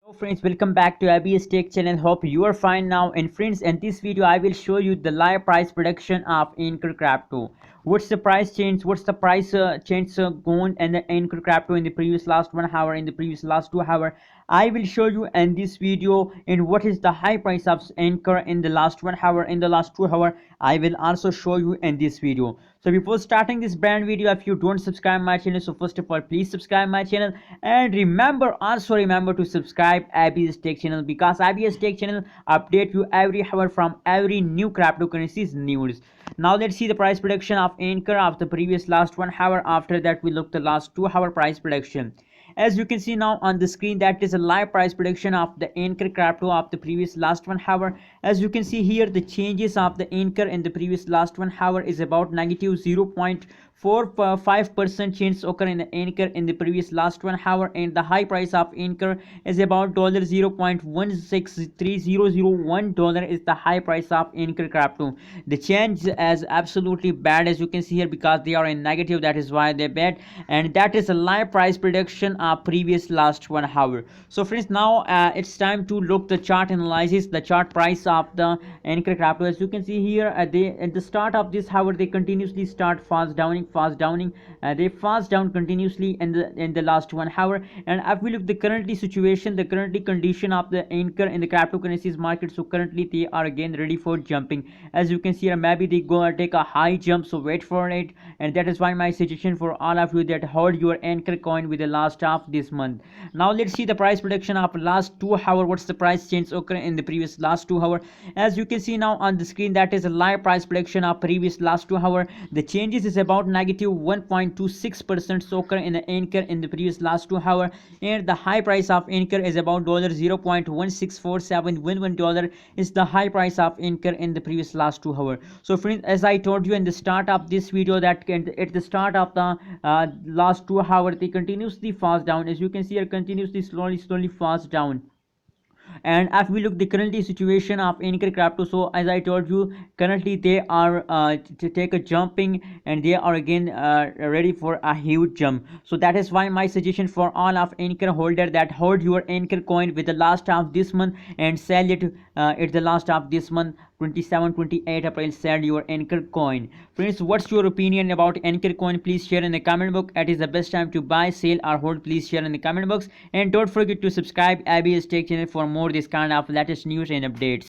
Hello friends, welcome back to ABS Tech channel. Hope you are fine now. And friends, in this video I will show you the live price prediction of Anchor Crypto. What's the price change? What's the price change going and the Anchor Crypto in the previous last 1 hour, in the previous last 2 hour? I will show you in this video in what is the high price of Anchor in the last 1 hour, in the last 2 hour. I will also show you in this video. So before starting this brand video, if you don't subscribe my channel, so first of all please subscribe my channel, and remember to subscribe ABS Tech channel, because ABS Tech channel update you every hour from every new cryptocurrencies news. Now let's see the price prediction of Anchor of the previous last 1 hour. After that we look the last 2 hour price prediction. As you can see now on the screen, that is a live price prediction of the Anchor Crypto of the previous last 1 hour. As you can see here, the changes of the Anchor in the previous last 1 hour is about negative 0.45% change occur in the Anchor in the previous last 1 hour, and the high price of Anchor is about $0.163001 is the high price of Anchor Crypto. The change is absolutely bad, as you can see here, because they are in negative, that is why they're bad. And that is a live price prediction of previous last 1 hour. So friends, now it's time to look the chart analysis, the chart price of the Anchor Crypto. As you can see here, at the start of this hour they continuously start fast downing. They fast down continuously in the last 1 hour. And if we look the currently situation, the currently condition of the Anchor in the cryptocurrencies market, so currently they are again ready for jumping. As you can see here, maybe they go and take a high jump, so wait for it. And that is why my suggestion for all of you that hold your Anchor coin with the last of this month. Now let's see the price prediction of last 2 hour. What's the price change occur in the previous last 2 hour? As you can see now on the screen, that is a live price prediction of previous last 2 hour. The changes is about negative 1.26% occur in the Anchor in the previous last 2 hour, and the high price of Anchor is about $0.164711 is the high price of Anchor in the previous last 2 hour. So friends, as I told you in the start of this video, that at the start of the last 2 hour they continuously fast down. As you can see here, continuously slowly fast down. And if we look the currently situation of Anchor Crypto, so as I told you, currently they are to take a jumping, and they are again ready for a huge jump. So that is why my suggestion for all of Anchor holder, that hold your Anchor coin with the last of this month and sell it at the last of this month, 27-28 April. Sell your Anchor coin. Friends, what's your opinion about Anchor coin? Please share in the comment box. It is the best time to buy, sell or hold. Please share in the comment box, and don't forget to subscribe ABS Tech channel for more this kind of latest news and updates.